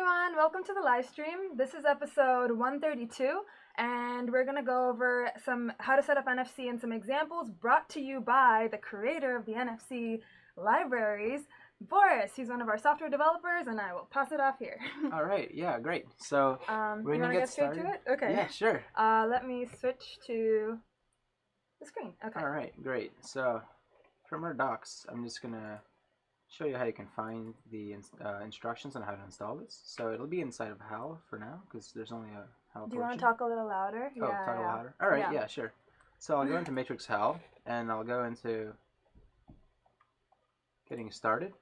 everyone, welcome to the live stream. This is episode 132, and we're going to go over some how to set up NFC and some examples brought to you by the creator of the NFC libraries, Boris. He's one of our software developers, and I will pass it off here. All right, yeah, great. So we're you gonna get straight started. to it? Okay. Yeah, sure. Let me switch to the screen. Okay. All right, great. So from our docs, I'm just gonna show you how you can find the instructions on how to install this. So it'll be inside of HAL for now, because there's only a HAL Do you want to portion. talk a little louder? Oh, talk a little louder? All right, yeah, sure. So I'll go into Matrix HAL, and I'll go into getting started.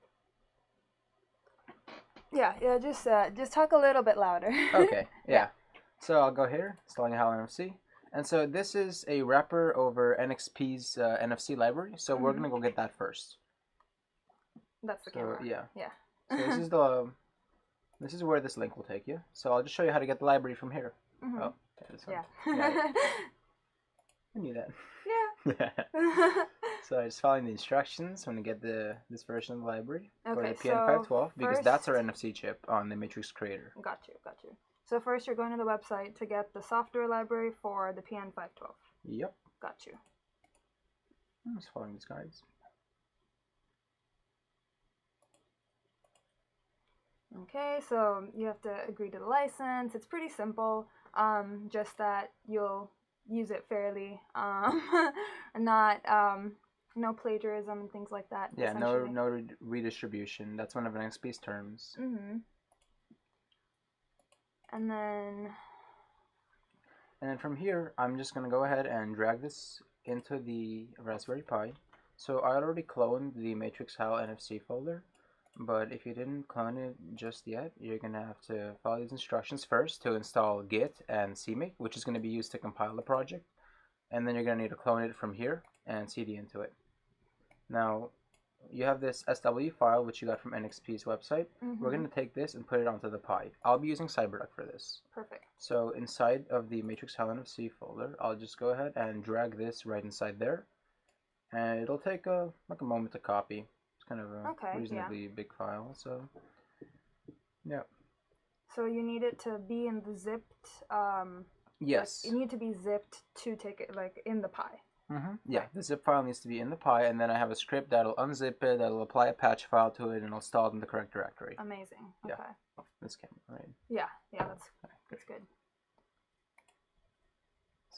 Yeah, just talk a little bit louder. Okay, yeah. So I'll go here, installing HAL NFC. And so this is a wrapper over NXP's NFC library, so we're gonna go get that first. That's the camera. Yeah. Yeah. So this is where this link will take you. So I'll just show you how to get the library from here. Mm-hmm. Oh, okay, this one. Yeah. I knew that. Yeah. So I'm just following the instructions. I'm gonna get this version of the library for the Okay, PN512 because that's our first- NFC chip on the Matrix Creator. Got you. So first you're going to the website to get the software library for the PN512. Yep. Got you. I'm just following these guides. Okay, so you have to agree to the license. It's pretty simple. Just that you'll use it fairly. Not no plagiarism and things like that. Yeah, no redistribution. That's one of NXP's terms. Mm-hmm. And then from here, I'm just gonna go ahead and drag this into the Raspberry Pi. So I already cloned the Matrix HAL NFC folder, but if you didn't clone it just yet, you're gonna have to follow these instructions first to install Git and CMake, which is gonna be used to compile the project, and then you're gonna need to clone it from here and CD into it. Now, you have this SW file which you got from NXP's website. We're going to take this and put it onto the Pi. I'll be using CyberDuck for this. Perfect. So inside of the Matrix HAL NFC folder, I'll just go ahead and drag this right inside there. And it'll take like a moment to copy. It's kind of a reasonably big file. So, yeah. So you need it to be in the zipped... yes. Like, you need to be zipped to take it like in the Pi. Yeah, the zip file needs to be in the Pi, and then I have a script that'll unzip it, that'll apply a patch file to it, and it'll install it in the correct directory. Amazing. Okay. Yeah. This camera, right? Yeah, that's good.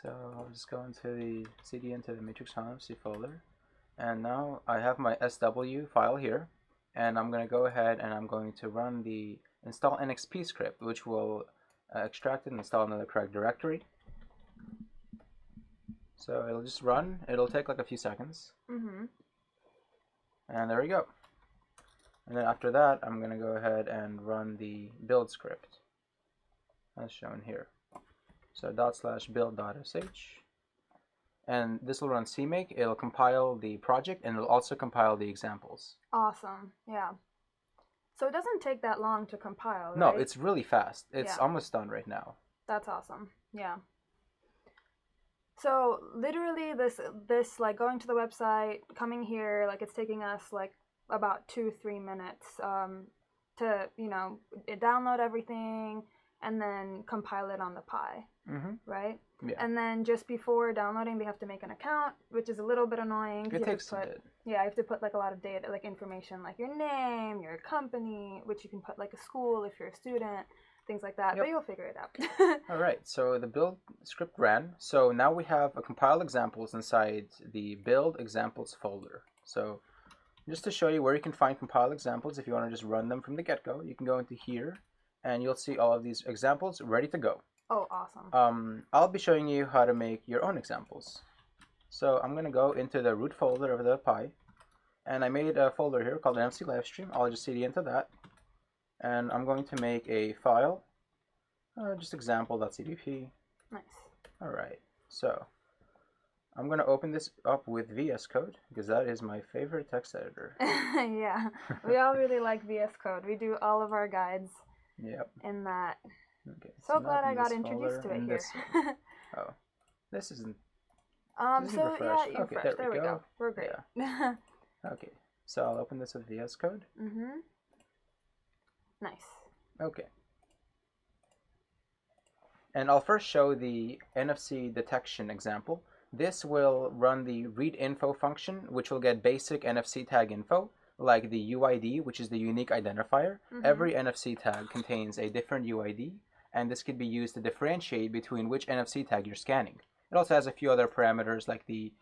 So I'll just go into the CD into the Matrix HAL NFC folder, and now I have my SW file here, and I'm going to go ahead and I'm going to run the install NXP script, which will extract it and install it in the correct directory. So it'll just run. It'll take like a few seconds. And there we go. And then after that, I'm going to go ahead and run the build script, as shown here. So /build.sh. And this will run CMake. It'll compile the project, and it'll also compile the examples. Awesome. Yeah. So it doesn't take that long to compile, right? No, it's really fast. It's almost done right now. That's awesome. Yeah. So literally this like going to the website, coming here, like it's taking us like about 2-3 minutes to, download everything and then compile it on the Pi, right? Yeah. And then just before downloading, they have to make an account, which is a little bit annoying. It takes a bit. Yeah, you have to put like a lot of data, like information, like your name, your company, which you can put like a school if you're a student, things like that, but you'll figure it out. All right, so the build script ran. So now we have a compile examples inside the build examples folder. So just to show you where you can find compile examples, if you want to just run them from the get-go, you can go into here and you'll see all of these examples ready to go. Oh, awesome. I'll be showing you how to make your own examples. So I'm going to go into the root folder of the Pi, and I made a folder here called NFC Livestream. I'll just CD into that. And I'm going to make a file, just example.cdp. Nice. All right, so I'm going to open this up with VS Code because that is my favorite text editor. Yeah, we all really like VS Code. We do all of our guides in that. Okay, so glad I got introduced to it here. Oh, this isn't. So yeah, you refresh. There we go. We're great. Yeah. Okay, so I'll open this with VS Code. Nice. Okay, And I'll first show the NFC Detection Example. This will run the read info function, which will get basic NFC tag info, like the UID, which is the unique identifier. Every NFC tag contains a different UID, and this can be used to differentiate between which NFC tag you're scanning. It also has a few other parameters like the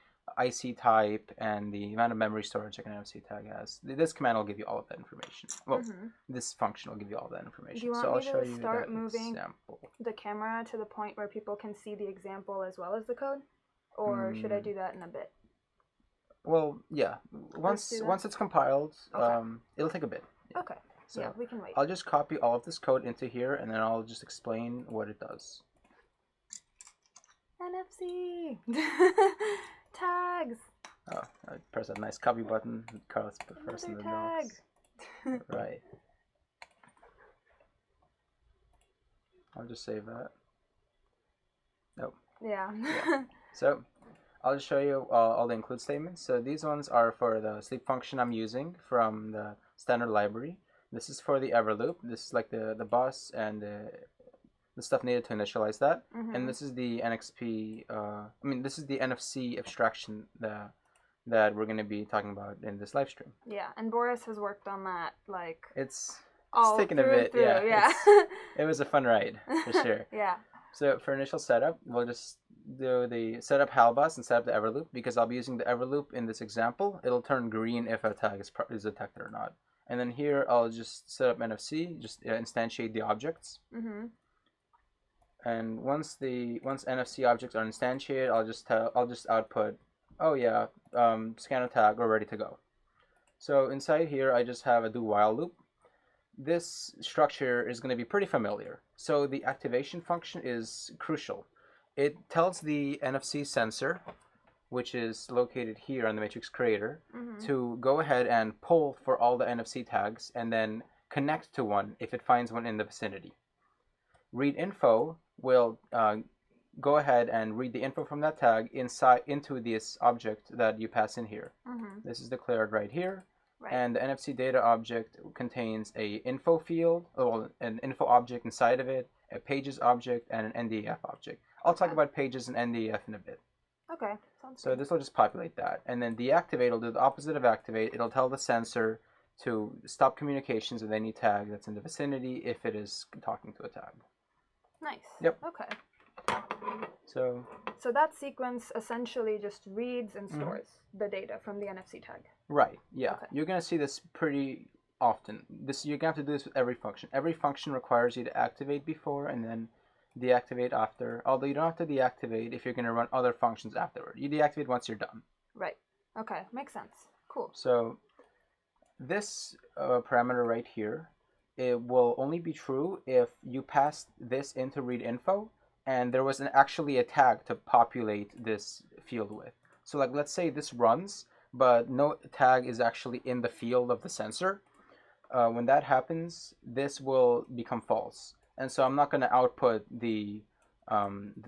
IC type and the amount of memory storage like an NFC tag has. This command will give you all of that information. Well, this function will give you all that information. Do you want so me I'll show to you start that moving example. the camera to the point where people can see the example as well as the code? Or should I do that in a bit? Well, yeah. Once it's compiled, Okay. it'll take a bit. Yeah. Okay. So yeah, we can wait. I'll just copy all of this code into here, and then I'll just explain what it does. NFC tags. Oh, I press that nice copy button. Carlos put first in the notes. Right. I'll just save that. Nope. Yeah. So I'll just show you all the include statements. So these ones are for the sleep function I'm using from the standard library. This is for the ever loop. This is like the bus and the stuff needed to initialize that. And this is the this is the NFC abstraction that we're going to be talking about in this live stream. Yeah, and Boris has worked on that like it's all taken a bit. Through. Yeah. It was a fun ride for sure. Yeah. So for initial setup, we'll just do the setup HAL bus and set up the ever loop because I'll be using the ever loop in this example. It'll turn green if a tag is detected or not. And then here I'll just set up NFC, just instantiate the objects. And once NFC objects are instantiated, I'll just output, oh yeah, scanner tag, we're ready to go. So inside here I just have a do while loop. This structure is going to be pretty familiar. So the activation function is crucial. It tells the NFC sensor, which is located here on the matrix creator, to go ahead and pull for all the NFC tags and then connect to one if it finds one in the vicinity. Read info will go ahead and read the info from that tag into this object that you pass in here. This is declared right here. Right. And the NFC data object contains a info field, an info object inside of it, a pages object, and an NDF object. I'll talk about pages and NDF in a bit. Okay. So this will just populate that. And then deactivate will do the opposite of activate. It'll tell the sensor to stop communications with any tag that's in the vicinity if it is talking to a tag. Nice. Yep. Okay. So that sequence essentially just reads and stores the data from the NFC tag. Right. Yeah. Okay. You're going to see this pretty often. You're going to have to do this with every function. Every function requires you to activate before and then deactivate after. Although you don't have to deactivate if you're going to run other functions afterward. You deactivate once you're done. Right. Okay. Makes sense. Cool. So this parameter right here, it will only be true if you passed this into read info and there was actually a tag to populate this field with. So like let's say this runs, but no tag is actually in the field of the sensor. When that happens, this will become false. And so I'm not going to output the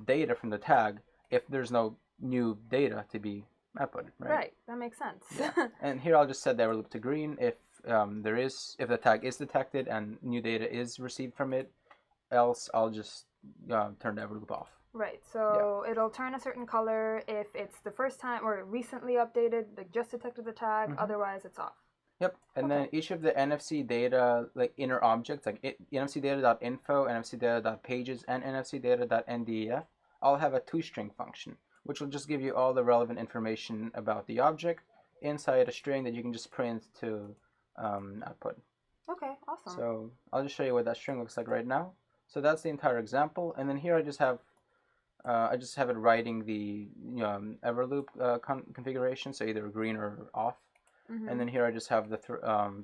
data from the tag if there's no new data to be outputted. Right. That makes sense. Yeah. And here I'll just set the ever loop to green if the tag is detected and new data is received from it. Else I'll just turn the ever loop off. Right, so it'll turn a certain color if it's the first time or recently updated, like just detected the tag, otherwise it's off. Yep, and then each of the NFC data like inner objects, like NFC data.info, NFC data.pages, and NFC data.ndef, all have a toString function, which will just give you all the relevant information about the object inside a string that you can just print to output. Okay, awesome. So I'll just show you what that string looks like right now. So that's the entire example, and then here I just have it writing the ever loop configuration, so either green or off. And then here I just have the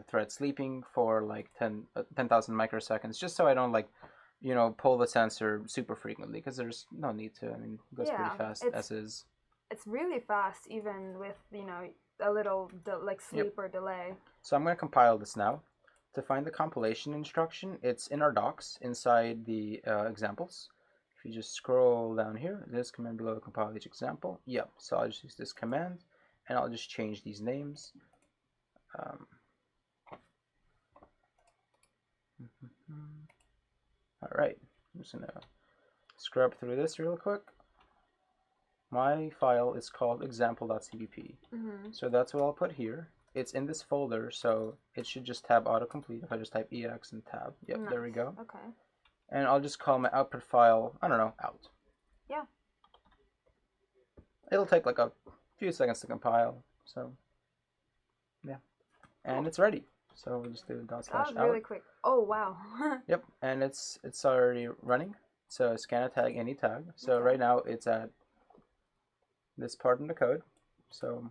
thread sleeping for like 10,000 microseconds, just so I don't pull the sensor super frequently, because there's no need to. I mean, it goes pretty fast as is. It's really fast, even with a little sleep or delay. So I'm going to compile this now. To find the compilation instruction, it's in our docs inside the examples. If you just scroll down here, this command below compile each example. Yep. So I'll just use this command, and I'll just change these names. All right. I'm just gonna scrub through this real quick. My file is called example.cpp. So that's what I'll put here. It's in this folder, so it should just tab autocomplete if I just type ex and tab. Yep, Nice. there we go. Okay. And I'll just call my output file, I don't know, out. Yeah. It'll take like a few seconds to compile, so yeah. And it's ready. So we'll just do That was ./out. really quick. Oh, wow. Yep, and it's already running. So scan a tag, any tag. So right now it's at this part in the code. So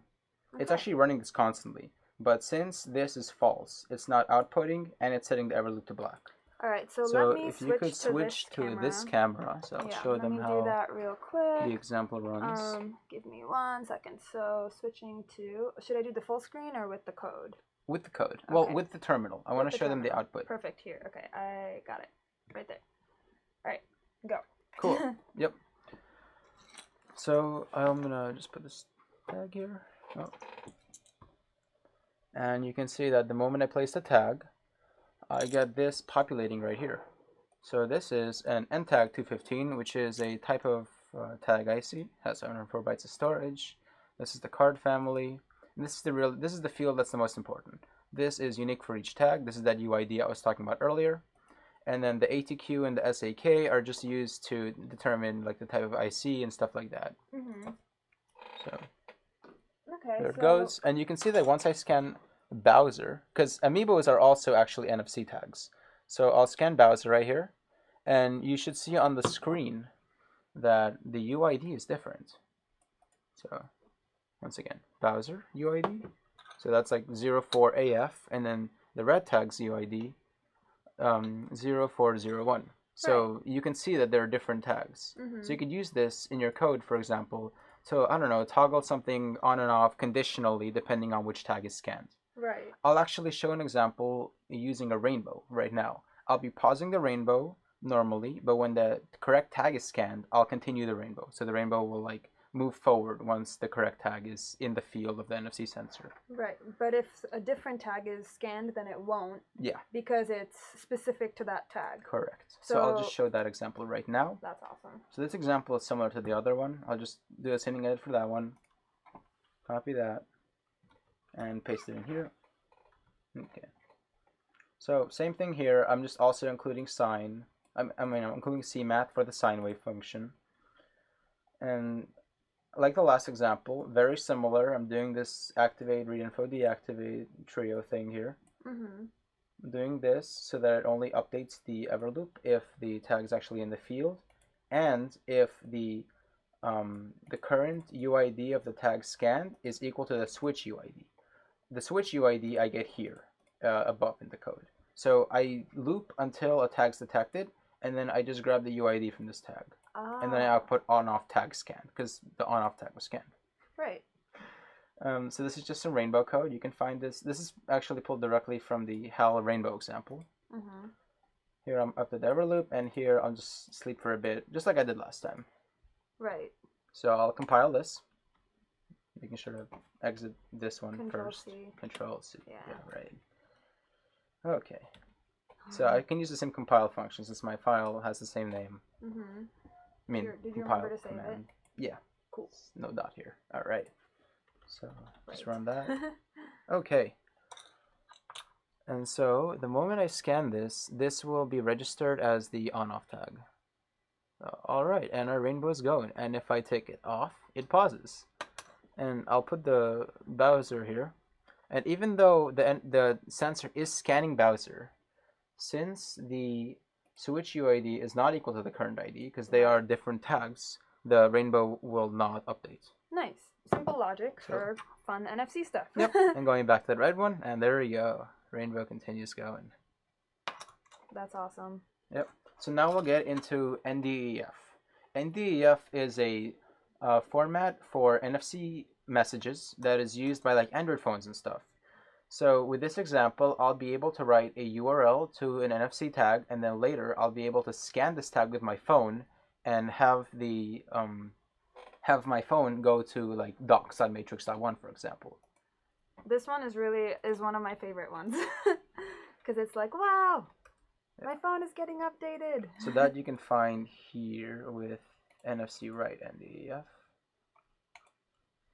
it's actually running this constantly. But since this is false, it's not outputting and it's setting the ever loop to black. All right, so So let me if you could switch to this camera, so I'll show them how do that real quick. the example runs. Give me 1 second. So switching to, should I do the full screen or with the code? With the code. Well, with the terminal. I want to show them the terminal. output. Perfect, here. Okay, I got it. Right there. All right, go. Cool. Yep. So I'm going to just put this tag here. Oh. And you can see that the moment I place the tag, I get this populating right here. So this is an ntag 215, which is a type of tag IC. Has 104 bytes of storage. This is the card family. And this is the field that's the most important. This is unique for each tag. This is that UID I was talking about earlier. And then the ATQ and the SAK are just used to determine like the type of IC and stuff like that. So there it goes. And you can see that once I scan Bowser, because amiibos are also actually NFC tags. So I'll scan Bowser right here, and you should see on the screen that the UID is different. So once again, Bowser UID. So that's like 04AF, and then the red tag's UID 0401. So you can see that there are different tags. So you could use this in your code, for example, to, I don't know, toggle something on and off conditionally depending on which tag is scanned. Right. I'll actually show an example using a rainbow right now. I'll be pausing the rainbow normally, but when the correct tag is scanned, I'll continue the rainbow. So the rainbow will like move forward once the correct tag is in the field of the NFC sensor. Right, but if a different tag is scanned, then it won't. Yeah. Because it's specific to that tag. Correct. So I'll just show that example right now. That's awesome. So this example is similar to the other one. I'll just do a sending edit for that one. Copy that. And paste it in here. Okay. So same thing here. I'm just also including sine. I'm including CMath for the sine wave function. And like the last example, very similar. I'm doing this activate, read info, deactivate trio thing here. I'm doing this so that it only updates the ever loop if the tag is actually in the field, and if the current UID of the tag scanned is equal to the switch UID. The switch UID I get here above in the code. So I loop until a tag's detected, and then I just grab the UID from this tag. And then I output on-off tag scan, because the on-off tag was scanned. Right. So this is just some rainbow code. You can find this. This is actually pulled directly from the HAL rainbow example. Here I'm up to the ever loop, and here I'll just sleep for a bit, just like I did last time. Right. So I'll compile this, making sure to exit this one Control first. C. Control C. Yeah. Right. Okay. So I can use the same compile function since my file has the same name. I mean, did you compile remember to save command. it? Yeah. Cool. No dot here. All right. So just run that. Okay. And so the moment I scan this, this will be registered as the on-off tag. All right, and our rainbow is going. And if I take it off, it pauses. And I'll put the Bowser here. And even though the sensor is scanning Bowser, since the switch UID is not equal to the current ID, because they are different tags, the rainbow will not update. Nice. Simple logic for fun NFC stuff. Yep. And going back to the red one, and there we go. Rainbow continues going. That's awesome. Yep. So now we'll get into NDEF. NDEF is a format for NFC messages that is used by like Android phones and stuff. So with this example, I'll be able to write a URL to an NFC tag, and then later I'll be able to scan this tag with my phone and have the have my phone go to like docs.matrix.1, for example. This one is one of my favorite ones because it's like, wow. My phone is getting updated. So that you can find here with NFC write NDEF.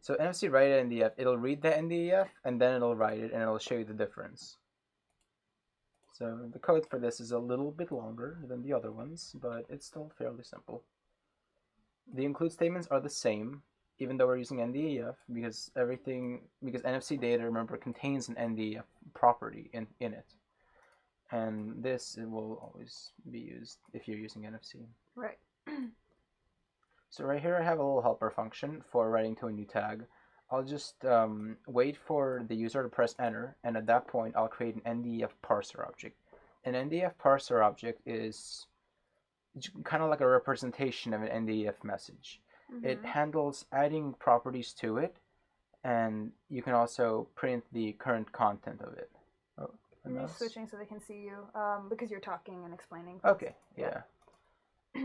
So NFC write NDEF, it'll read the NDEF and then it'll write it and it'll show you the difference. So the code for this is a little bit longer than the other ones, but it's still fairly simple. The include statements are the same, even though we're using NDEF, because NFC data, remember, contains an NDEF property in it. And this will always be used if you're using NFC. Right. So right here I have a little helper function for writing to a new tag. I'll just wait for the user to press enter, and at that point I'll create an NDEF parser object. An NDEF parser object is kind of like a representation of an NDEF message. It handles adding properties to it, and you can also print the current content of it. Oh, I'm just switching so they can see you, because you're talking and explaining. Okay, yeah.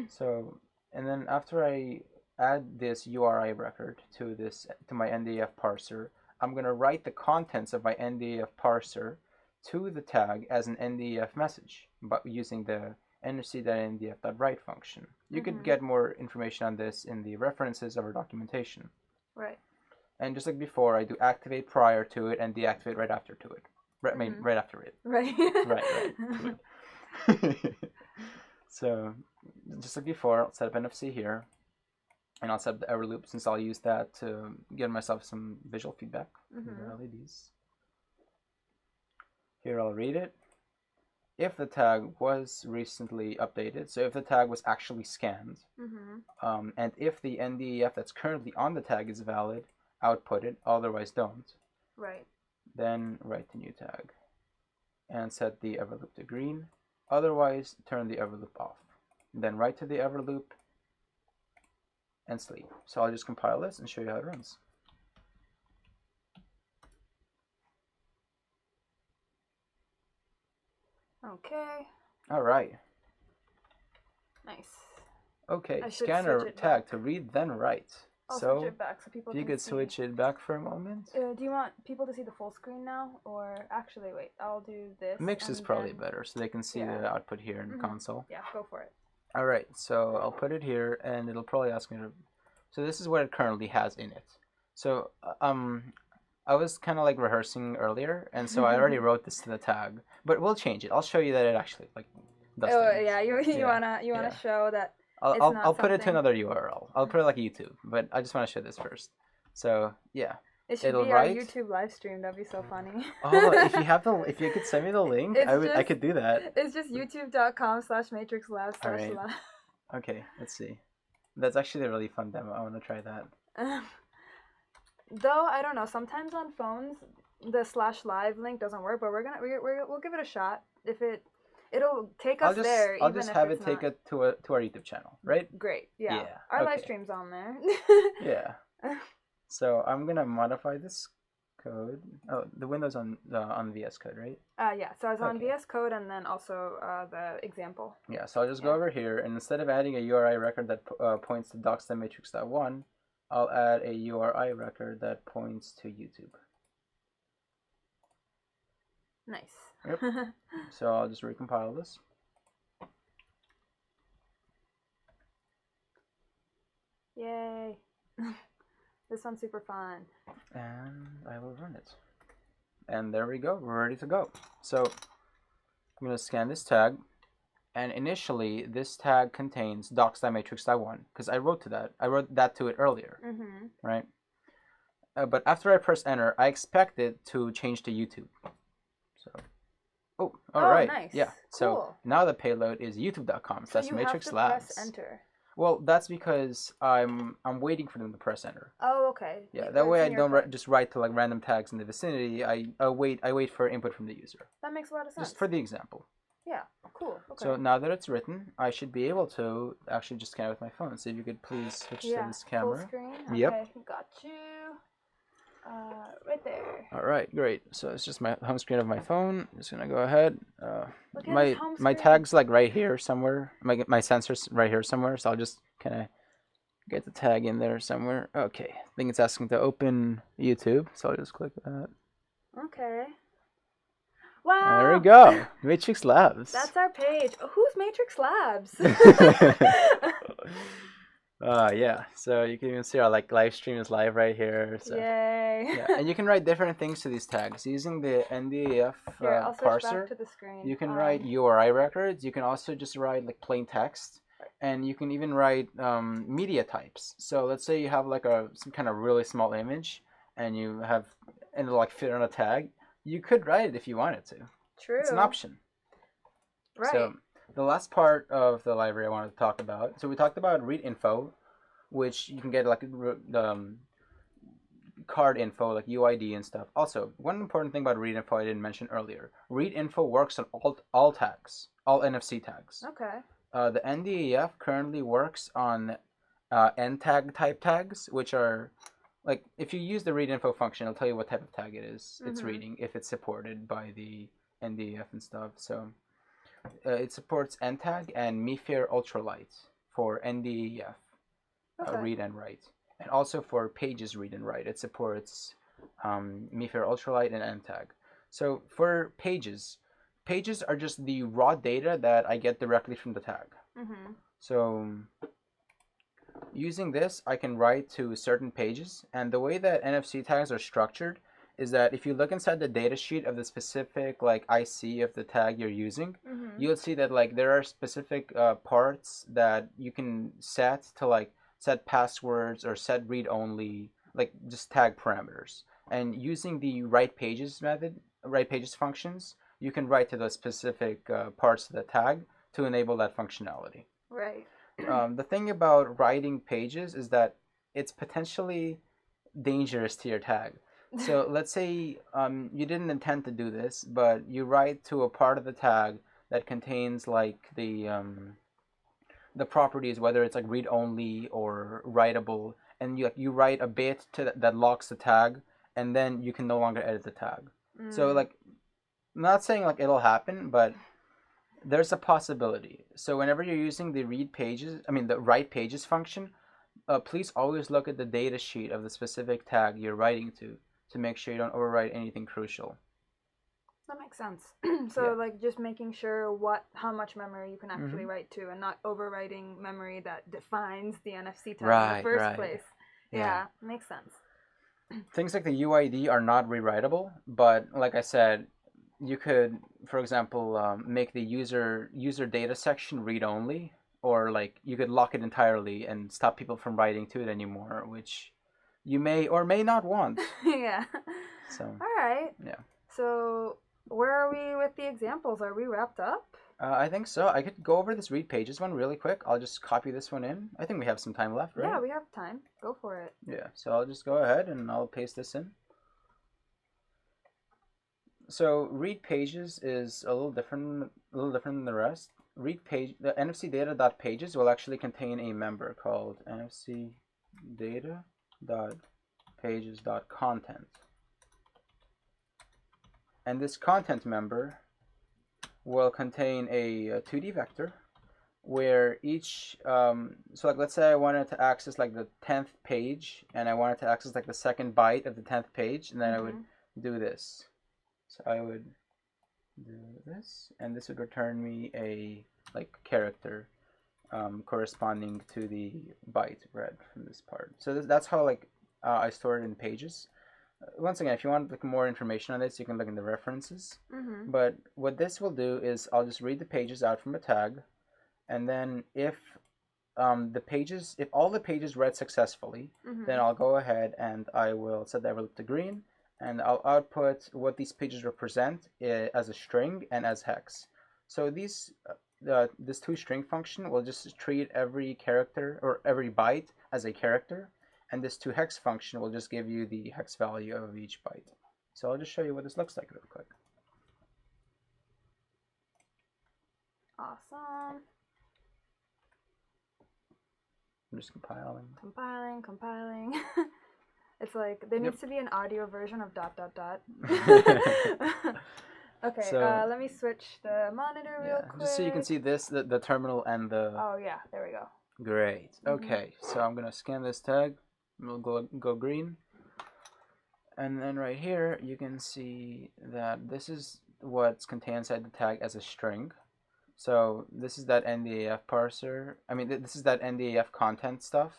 So, and then after I add this URI record to my NDEF parser, I'm gonna write the contents of my NDEF parser to the tag as an NDEF message, but using the NFC.ndef.write function. You could get more information on this in the references of our documentation. Right. And just like before, I do activate prior to it and deactivate right after to it. I mean, right after it. Right. right. So, just like before, I'll set up NFC here. And I'll set up the error loop since I'll use that to give myself some visual feedback from the LEDs. Here I'll read it. If the tag was recently updated, so if the tag was actually scanned, and if the NDEF that's currently on the tag is valid, output it, otherwise don't. Right. Then write the new tag and set the ever loop to green, otherwise turn the ever loop off. Then write to the ever loop and sleep. So I'll just compile this and show you how it runs. Okay. All right. Nice. Okay, scanner tag to read, then write. I'll switch it back so people if you can could see. switch it back for a moment. Do you want people to see the full screen now? Or actually, wait, I'll do this. Mix is probably better so they can see the output here in the console. Yeah, go for it. All right, so I'll put it here and it'll probably ask me to... So this is what it currently has in it. So I was kind of like rehearsing earlier, and so I already wrote this to the tag, but we'll change it. I'll show you that it actually does things. Yeah, you wanna show that. I'll put it to another URL. I'll put it like YouTube, but I just want to show this first. So yeah, it should be our YouTube live stream. That'd be so funny. Oh, if you could send me the link, I could do that. It's just youtube.com/matrixlab/. Right. Okay, let's see. That's actually a really fun demo. I want to try that. Though I don't know, sometimes on phones the /live link doesn't work, but we'll give it a shot. If it'll take us there. I'll just have it take it to our YouTube channel, right? Great. Yeah. Our live stream's on there. Yeah. So I'm gonna modify this code. Oh, the Windows on VS Code, right? Yeah. So I was on VS Code and then also the example. Yeah. So I'll just go over here, and instead of adding a URI record that points to docs.matrix.1, I'll add a URI record that points to YouTube. Nice. Yep. So I'll just recompile this. Yay. This one's super fun. And I will run it. And there we go. We're ready to go. So I'm going to scan this tag. And initially, this tag contains docs.matrix.1 because I wrote that to it earlier, right? But after I press enter, I expect it to change to YouTube. So, all right, nice. Yeah. Cool. So now the payload is youtube.com. So you have to press enter. Well, that's because I'm waiting for them to press enter. Oh, okay. Yeah, that way I don't just write to like random tags in the vicinity. I wait for input from the user. That makes a lot of sense. Just for the example. Yeah, cool. Okay. So now that it's written, I should be able to actually just scan it with my phone. So if you could please switch to this camera. Full screen? Yep. Okay, got you. Right there. All right, great. So it's just my home screen of my phone. I'm just gonna go ahead. Look at my tag's like right here somewhere. My sensor's right here somewhere. So I'll just kind of get the tag in there somewhere. Okay, I think it's asking to open YouTube. So I'll just click that. Okay. Wow. There we go. Matrix Labs. That's our page. Who's Matrix Labs? Yeah. So you can even see our live stream is live right here. So. Yay. Yeah, and you can write different things to these tags using the NDAF Here, I'll switch parser. back to the screen. You can write URI records. You can also just write like plain text, and you can even write media types. So let's say you have like some kind of really small image, and you have and it'll like fit on a tag. You could write it if you wanted to. True. It's an option. Right. So the last part of the library I wanted to talk about. So we talked about read info, which you can get like the card info like UID and stuff. Also, one important thing about read info I didn't mention earlier. Read info works on all tags, all NFC tags. Okay. The NDAF currently works on NTag type tags, which are like if you use the read info function, it'll tell you what type of tag it is it's reading if it's supported by the NDAF and stuff. So it supports NTag and MIFARE Ultralight for NDAF read and write. And also for pages read and write, it supports MIFARE Ultralight and NTag. So for pages are just the raw data that I get directly from the tag. So using this, I can write to certain pages. And the way that NFC tags are structured is that if you look inside the data sheet of the specific like IC of the tag you're using, you'll see that like there are specific parts that you can set to like set passwords or set read only, like just tag parameters. And using the write pages functions, you can write to those specific parts of the tag to enable that functionality. Right. The thing about writing pages is that it's potentially dangerous to your tag. So let's say you didn't intend to do this, but you write to a part of the tag that contains like the properties, whether it's like read only or writable, and you write a bit that locks the tag, and then you can no longer edit the tag. So like, I'm not saying like it'll happen, but there's a possibility. So whenever you're using the write pages function, please always look at the data sheet of the specific tag you're writing to make sure you don't overwrite anything crucial. That makes sense. So like just making sure how much memory you can actually write to, and not overwriting memory that defines the NFC tag in the first place. Yeah, makes sense. Things like the UID are not rewritable, but like I said, you could, for example, make the user data section read only, or like you could lock it entirely and stop people from writing to it anymore, which you may or may not want. Yeah. So. All right. Yeah. So where are we with the examples? Are we wrapped up? I think so. I could go over this read pages one really quick. I'll just copy this one in. I think we have some time left, right? Yeah, we have time. Go for it. Yeah, so I'll just go ahead and I'll paste this in. So read pages is a little different than the rest. The NFC data.pages will actually contain a member called NFC data.pages.content. And this content member will contain a 2D vector where each, so like let's say I wanted to access like the 10th page, and I wanted to access like the second byte of the 10th page, and then I would do this. So I would do this, and this would return me a like character corresponding to the byte read from this part. So that's how like I store it in pages. Once again, if you want like more information on this, you can look in the references. But what this will do is I'll just read the pages out from a tag, and then if all the pages read successfully, then I'll go ahead and I will set the envelope to green, and I'll output what these pages represent as a string and as hex. So this toString function will just treat every character or every byte as a character, and this toHex function will just give you the hex value of each byte. So I'll just show you what this looks like real quick. Awesome. I'm just compiling. Compiling. It's like there needs to be an audio version of ... Okay, so, let me switch the monitor real quick. Just so you can see this, the terminal and the... Oh yeah, there we go. Great. Okay, so I'm going to scan this tag. We'll go green. And then right here, you can see that this is what's contained inside the tag as a string. So this is that NDAF parser. I mean, this is that NDAF content stuff.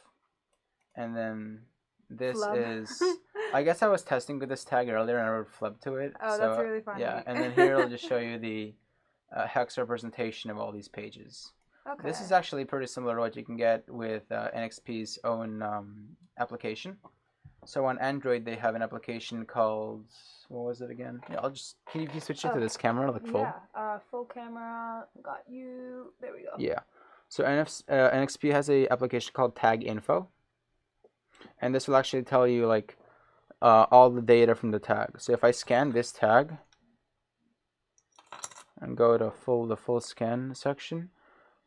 And then this Flub. is, I guess I was testing with this tag earlier and I wrote flub to it. Oh, so, that's really funny. Yeah, and then here I'll just show you the hex representation of all these pages. Okay. This is actually pretty similar to what you can get with NXP's own application. So on Android, they have an application called, what was it again? Yeah, can you switch it to this camera, like full? Yeah, full camera, got you, there we go. Yeah, so NXP has a application called Tag Info. And this will actually tell you like all the data from the tag. So if I scan this tag and go to the full scan section,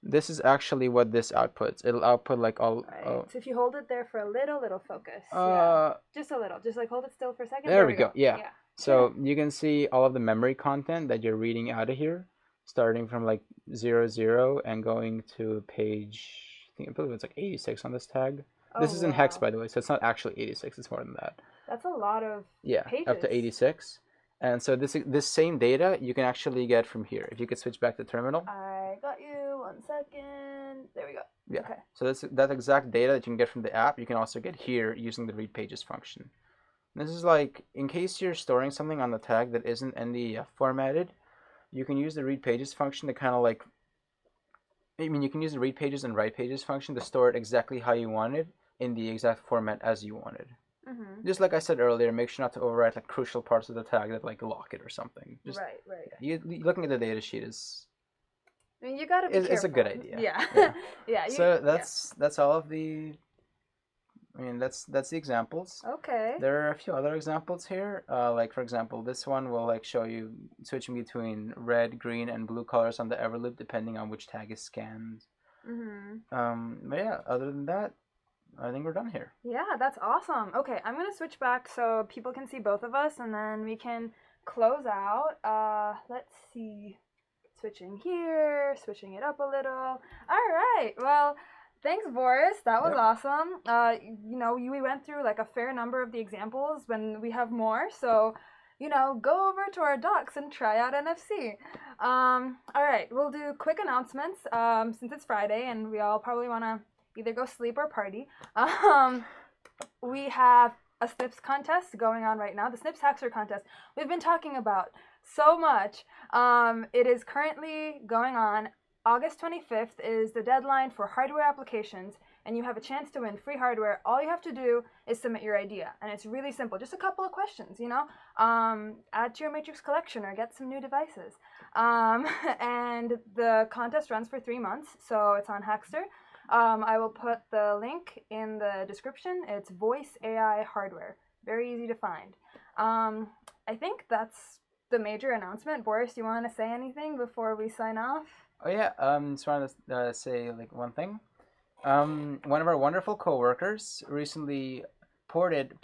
this is actually what this outputs. It'll output like all. Right. So if you hold it there for a little focus. Just a little. Just like hold it still for a second. There we go. Yeah. So you can see all of the memory content that you're reading out of here, starting from like 00 and going to page, I believe it's like 86 on this tag. This is in hex, by the way, so it's not actually 86. It's more than that. That's a lot of pages. Up to 86. And so this same data you can actually get from here. If you could switch back to terminal. I got you. 1 second. There we go. Yeah. Okay. So that exact data that you can get from the app, you can also get here using the read pages function. And this is like, in case you're storing something on the tag that isn't NDF formatted, you can use the read pages function to kind of like, you can use the read pages and write pages function to store it exactly how you want it in the exact format as you wanted. Just like I said earlier, make sure not to overwrite like crucial parts of the tag that like lock it or something. Just, right. You looking at the data sheet is. I mean, you gotta be careful. It's a good idea. Yeah. Yeah. So that's all of the. I mean, that's the examples. Okay. There are a few other examples here. Like for example, this one will like show you switching between red, green, and blue colors on the ever loop depending on which tag is scanned. But yeah, other than that, I think we're done here. Yeah, that's awesome. Okay, I'm gonna switch back so people can see both of us, and then we can close out. Let's see. Switching here, switching it up a little. All right. Well, thanks, Boris. That was awesome. We went through like a fair number of the examples. When we have more, so go over to our docs and try out NFC. All right, we'll do quick announcements since it's Friday and we all probably want to either go sleep or party. We have a Snips contest going on right now, the Snips Hacker contest. We've been talking about so much. It is currently going on. August 25th is the deadline for hardware applications, and you have a chance to win free hardware. All you have to do is submit your idea, and it's really simple. Just a couple of questions, add to your Matrix collection or get some new devices. And the contest runs for 3 months, so it's on Hackster. I will put the link in the description. It's Voice AI Hardware. Very easy to find. I think that's the major announcement. Boris, do you want to say anything before we sign off? Oh yeah, just wanted to say like one thing. One of our wonderful coworkers recently made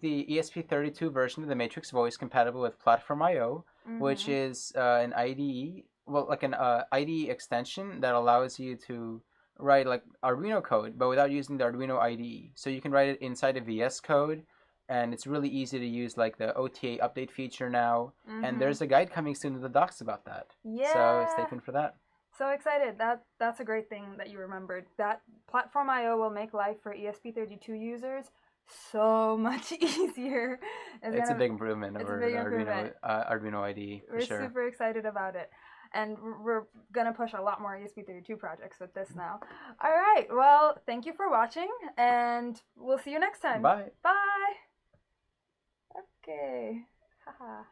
the ESP32 version of the Matrix Voice compatible with Platform.io, which is an IDE, an IDE extension that allows you to write like Arduino code, but without using the Arduino IDE. So you can write it inside of VS Code, and it's really easy to use like the OTA update feature now. And there's a guide coming soon to the docs about that. Yeah. So stay tuned for that. So excited. That's a great thing that you remembered. That Platform.io will make life for ESP32 users so much easier. It's a big improvement over Arduino IDE. We're super excited about it. And we're going to push a lot more ESP32 projects with this now. All right. Well, thank you for watching, and we'll see you next time. Bye. Bye. Okay. Haha.